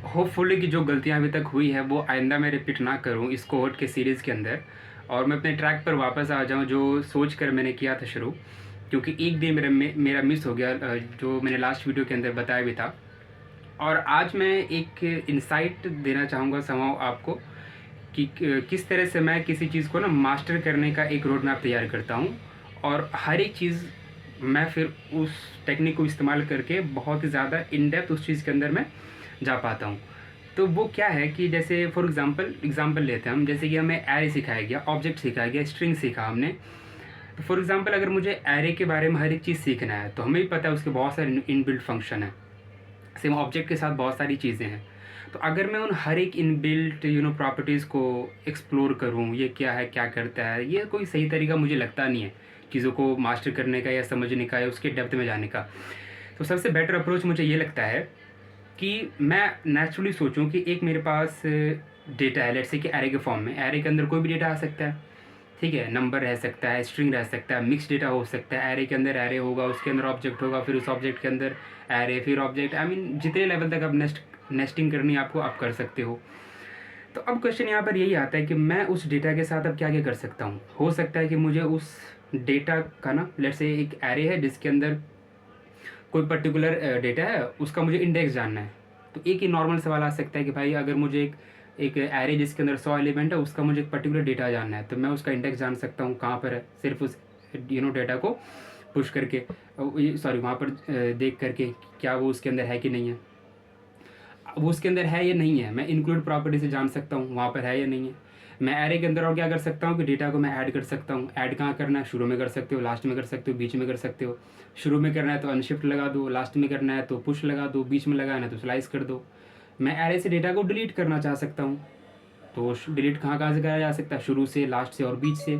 Hopefully कि जो गलतियाँ अभी तक हुई है वो आइंदा मैं रिपीट ना करूँ इस कोहोर्ट के सीरीज़ के अंदर, और मैं अपने ट्रैक पर वापस आ जाऊँ जो सोच कर मैंने किया था शुरू। क्योंकि एक दिन मेरा मिस हो गया, जो मैंने लास्ट वीडियो के अंदर बताया भी था। और आज मैं एक इंसाइट देना चाहूँगा समहाउ आपको कि किस तरह से मैं किसी चीज़ को ना मास्टर करने का एक रोड मैप तैयार करता हूँ, और हर एक चीज़ मैं फिर उस टेक्निक को इस्तेमाल करके बहुत ही ज़्यादा इन डेप्थ उस चीज़ के अंदर मैं जा पाता हूँ। तो वो क्या है कि जैसे फॉर एग्ज़ाम्पल लेते हैं हम, जैसे कि हमें एरे सिखाया गया, ऑब्जेक्ट सिखाया गया, स्ट्रिंग सीखा हमने। तो फॉर एग्ज़ाम्पल अगर मुझे एरे के बारे में हर एक चीज़ सीखना है तो हमें भी पता है उसके बहुत सारे इनबिल्ट फंक्शन है। सेम ऑब्जेक्ट के साथ बहुत सारी चीज़ें हैं। तो अगर मैं उन हर एक इनबिल्ट प्रॉपर्टीज़ को एक्सप्लोर करूँ, ये क्या है, क्या करता है, ये कोई सही तरीका मुझे लगता नहीं है चीज़ों को मास्टर करने का या समझने का या उसके डेप्थ में जाने का। तो सबसे बेटर अप्रोच मुझे ये लगता है कि मैं नेचुरली सोचूं कि एक मेरे पास डेटा है, लेट्स से कि एरे के फॉर्म में। एरे के अंदर कोई भी डेटा आ सकता है, ठीक है, नंबर रह सकता है, स्ट्रिंग रह सकता है, मिक्स डेटा हो सकता है। एरे के अंदर एरे होगा, उसके अंदर ऑब्जेक्ट होगा, फिर उस ऑब्जेक्ट के अंदर एरे, फिर ऑब्जेक्ट, आई मीन जितने लेवल तक आप नेस्टिंग करनी है आपको, आप कर सकते हो। तो अब क्वेश्चन यहाँ पर यही आता है कि मैं उस डेटा के साथ अब क्या क्या कर सकता हूँ। हो सकता है कि मुझे उस डेटा का ना, लेट्स से एक एरे है जिसके अंदर कोई पर्टिकुलर डेटा है, उसका मुझे इंडेक्स जानना है। तो एक ही नॉर्मल सवाल आ सकता है कि भाई अगर मुझे एक एरे जिसके अंदर 100 एलिमेंट है, उसका मुझे एक पर्टिकुलर डेटा जानना है, तो मैं उसका इंडेक्स जान सकता हूँ कहाँ पर है, सिर्फ उस डेटा को पुश करके, सॉरी वहाँ पर देख करके क्या वो उसके अंदर है कि नहीं है। अब उसके अंदर है या नहीं है मैं इंक्लूड प्रॉपर्टी से जान सकता हूँ वहाँ पर है या नहीं है। मैं एरे के अंदर और क्या कर सकता हूँ कि डेटा को मैं ऐड कर सकता हूँ। ऐड कहाँ करना है, शुरू में कर सकते हो, लास्ट में कर सकते हो, बीच में कर सकते हो। शुरू में करना है तो अनशिफ्ट लगा दो, लास्ट में करना है तो पुश लगा दो, बीच में लगाना है तो स्लाइस कर दो। मैं एरे से डेटा को डिलीट करना चाह सकता हूँ, तो डिलीट कहाँ कहाँ से करा जा सकता है, शुरू से, लास्ट से और बीच से।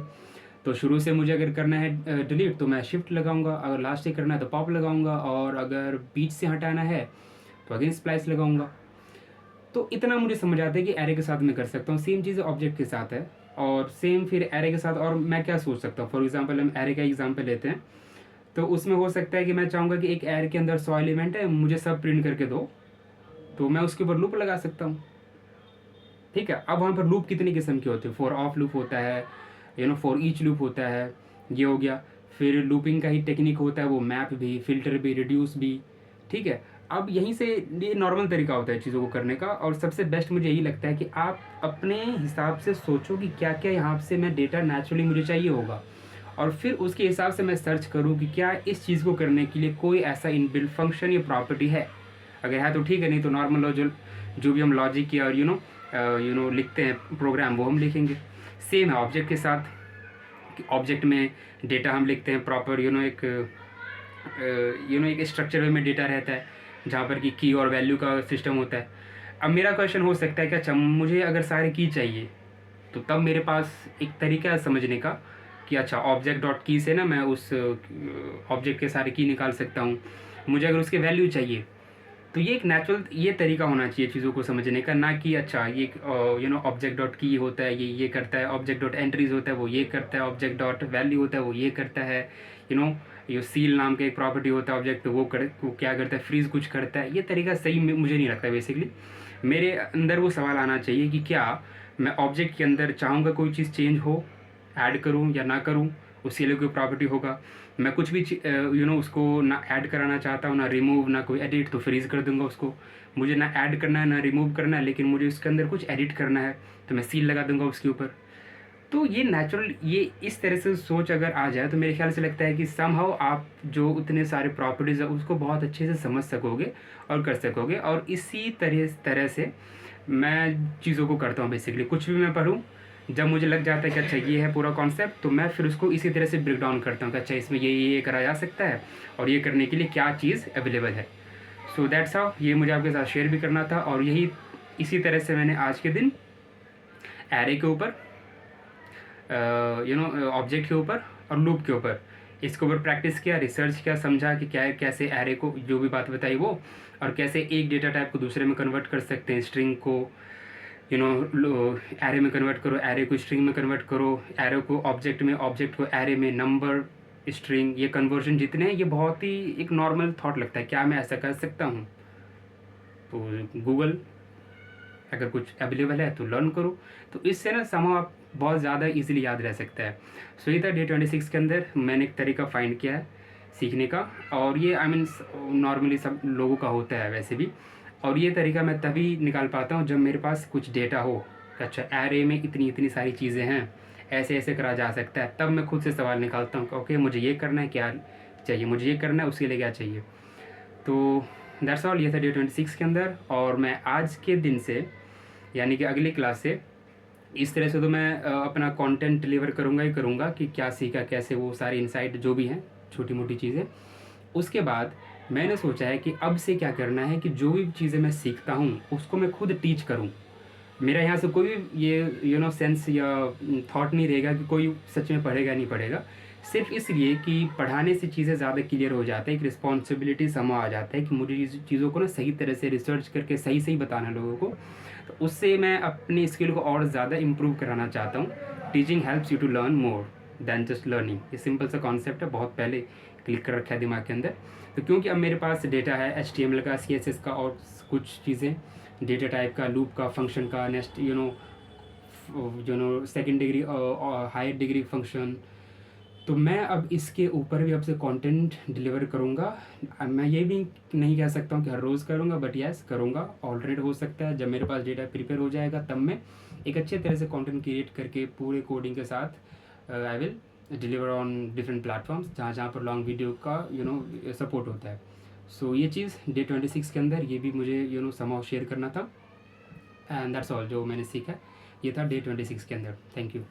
तो शुरू से मुझे अगर करना है डिलीट तो मैं शिफ्ट लगाऊंगा, अगर लास्ट से करना है तो पॉप लगाऊंगा, और अगर बीच से हटाना है तो अगेन स्प्लाइस लगाऊंगा। तो इतना मुझे समझ आता है कि एरे के साथ मैं कर सकता हूँ। सेम चीज़ ऑब्जेक्ट के साथ है, और सेम फिर एरे के साथ और मैं क्या सोच सकता हूँ। फॉर एग्जांपल हम एरे का एग्जांपल लेते हैं, तो उसमें हो सकता है कि मैं चाहूँगा कि एक एरे के अंदर 100 एलिमेंट है, मुझे सब प्रिंट करके दो, तो मैं उसके ऊपर लूप लगा सकता हूँ। ठीक है, अब वहाँ पर लूप कितनी किस्म के होते हैं, फॉर ऑफ लूप होता है, फॉर ईच लूप होता है, ये हो गया। फिर लूपिंग का ही टेक्निक होता है, वो मैप भी, फिल्टर भी, रिड्यूस भी। ठीक है, अब यहीं से ये नॉर्मल तरीका होता है चीज़ों को करने का, और सबसे बेस्ट मुझे यही लगता है कि आप अपने हिसाब से सोचो कि क्या क्या यहाँ से मैं डेटा नेचुरली मुझे चाहिए होगा, और फिर उसके हिसाब से मैं सर्च करूँ कि क्या इस चीज़ को करने के लिए कोई ऐसा इनबिल्ट फंक्शन या प्रॉपर्टी है। अगर है तो ठीक है, नहीं तो नॉर्मल जो भी हम लॉजिक या और लिखते हैं प्रोग्राम, वो हम लिखेंगे। सेम है ऑब्जेक्ट के साथ, कि ऑब्जेक्ट में डेटा हम लिखते हैं प्रॉपर, एक स्ट्रक्चर वे में डेटा रहता है जहाँ पर कि की और वैल्यू का सिस्टम होता है। अब मेरा क्वेश्चन हो सकता है कि अच्छा मुझे अगर सारे की चाहिए, तो तब मेरे पास एक तरीका है समझने का कि अच्छा ऑब्जेक्ट डॉट की से ना मैं उस ऑब्जेक्ट के सारे की निकाल सकता हूँ। मुझे अगर उसके वैल्यू चाहिए, तो ये एक नेचुरल ये तरीका होना चाहिए चीज़ों को समझने का, ना कि अच्छा ये ऑब्जेक्ट डॉट की होता है, ये करता है, ऑब्जेक्ट डॉट एंट्रीज होता है वो ये करता है, ऑब्जेक्ट डॉट वैल्यू होता है वो ये करता है, ये सील नाम का एक प्रॉपर्टी होता है ऑब्जेक्ट, तो वो क्या करता है, फ्रीज कुछ करता है। ये तरीका सही मुझे नहीं लगता। बेसिकली मेरे अंदर वो सवाल आना चाहिए कि क्या मैं ऑब्जेक्ट के अंदर चाहूँगा कोई चीज़ चेंज हो, ऐड करूँ या ना करूँ, उसके लिए कोई प्रॉपर्टी होगा। मैं कुछ भी उसको ना ऐड कराना चाहता हूँ ना रिमूव ना कोई एडिट, तो फ्रीज़ कर दूंगा उसको। मुझे ना ऐड करना है ना रिमूव करना है, लेकिन मुझे उसके अंदर कुछ एडिट करना है, तो मैं सील लगा दूंगा उसके ऊपर। तो ये नेचुरल, ये इस तरह से सोच अगर आ जाए तो मेरे ख्याल से लगता है कि समहाउ आप जो उतने सारे प्रॉपर्टीज़ है उसको बहुत अच्छे से समझ सकोगे और कर सकोगे। और इसी तरह से मैं चीज़ों को करता हूँ। बेसिकली कुछ भी मैं पढ़ूँ, जब मुझे लग जाता है कि अच्छा ये है पूरा कॉन्सेप्ट, तो मैं फिर उसको इसी तरह से ब्रेक डाउन करता हूँ कि अच्छा इसमें ये करा जा सकता है, और ये करने के लिए क्या चीज़ अवेलेबल है। सो दैट्स हाउ, ये मुझे आपके साथ शेयर भी करना था। और यही इसी तरह से मैंने आज के दिन एरे के ऊपर, ऑब्जेक्ट के ऊपर और लूप के ऊपर, इसके ऊपर प्रैक्टिस किया, रिसर्च किया, समझा कि क्या कैसे एरे को जो भी बात बताई वो, और कैसे एक डेटा टाइप को दूसरे में कन्वर्ट कर सकते हैं। स्ट्रिंग को एरे में कन्वर्ट करो, एरे को स्ट्रिंग में कन्वर्ट करो, एरे को ऑब्जेक्ट में, ऑब्जेक्ट को एरे में, नंबर, स्ट्रिंग, ये कन्वर्जन जितने हैं ये बहुत ही एक नॉर्मल थॉट लगता है, क्या मैं ऐसा कर सकता हूँ। तो गूगल अगर कुछ अवेलेबल है तो लर्न करो। तो इससे ना समहाउ आप बहुत ज़्यादा ईज़िली याद रह सकता है। सो ये था डे 26 के अंदर मैंने एक तरीका फाइंड किया है सीखने का, और ये आई मीन नॉर्मली सब लोगों का होता है वैसे भी। और ये तरीका मैं तभी निकाल पाता हूँ जब मेरे पास कुछ डेटा हो, अच्छा एरे में इतनी इतनी सारी चीज़ें हैं, ऐसे ऐसे करा जा सकता है, तब मैं खुद से सवाल निकालता हूँ ओके मुझे ये करना है, क्या चाहिए, मुझे ये करना है, उसके लिए क्या चाहिए। तो दैट्स ऑल, ये था डे 26 के अंदर। और मैं आज के दिन से यानी कि अगली क्लास से इस तरह से तो मैं अपना कंटेंट डिलीवर करूँगा ही करूँगा कि क्या सीखा, कैसे, वो सारी इनसाइट जो भी हैं छोटी मोटी चीज़ें। उसके बाद मैंने सोचा है कि अब से क्या करना है कि जो भी चीज़ें मैं सीखता हूँ उसको मैं खुद टीच करूँ। मेरा यहाँ से कोई भी ये सेंस या थॉट नहीं रहेगा कि कोई सच में पढ़ेगा नहीं पढ़ेगा, सिर्फ इसलिए कि पढ़ाने से चीज़ें ज़्यादा क्लियर हो जाता है, एक रिस्पॉन्सिबिलिटी समा आ जाता है कि मुझे इस चीज़ों को ना सही तरह से रिसर्च करके सही सही बताना लोगों को। तो उससे मैं अपनी स्किल को और ज़्यादा इम्प्रूव कराना चाहता हूँ। Teaching helps you to learn more than just learning, ये सिंपल सा कॉन्सेप्ट है, बहुत पहले क्लिक कर रखा है दिमाग के अंदर। तो क्योंकि अब मेरे पास डेटा है HTML का, CSS का और कुछ चीज़ें, डेटा टाइप का, लूप का, फंक्शन का, next second degree higher degree function, तो मैं अब इसके ऊपर भी अब से कंटेंट डिलीवर करूँगा। अब मैं ये भी नहीं कह सकता हूँ कि हर रोज़ करूँगा, बट यस करूँगा। ऑल्टरनेट हो सकता है जब मेरे पास डेटा प्रिपेयर हो जाएगा तब मैं एक अच्छे तरह से कंटेंट क्रिएट करके पूरे कोडिंग के साथ I will deliver on different platforms जहाँ जहाँ पर लॉन्ग वीडियो का सपोर्ट होता है। सो ये चीज़ डे 26 के अंदर ये भी मुझे समाउ शेयर करना था। एंड दैट्स ऑल जो मैंने सीखा, ये था डे 26 के अंदर। Thank you.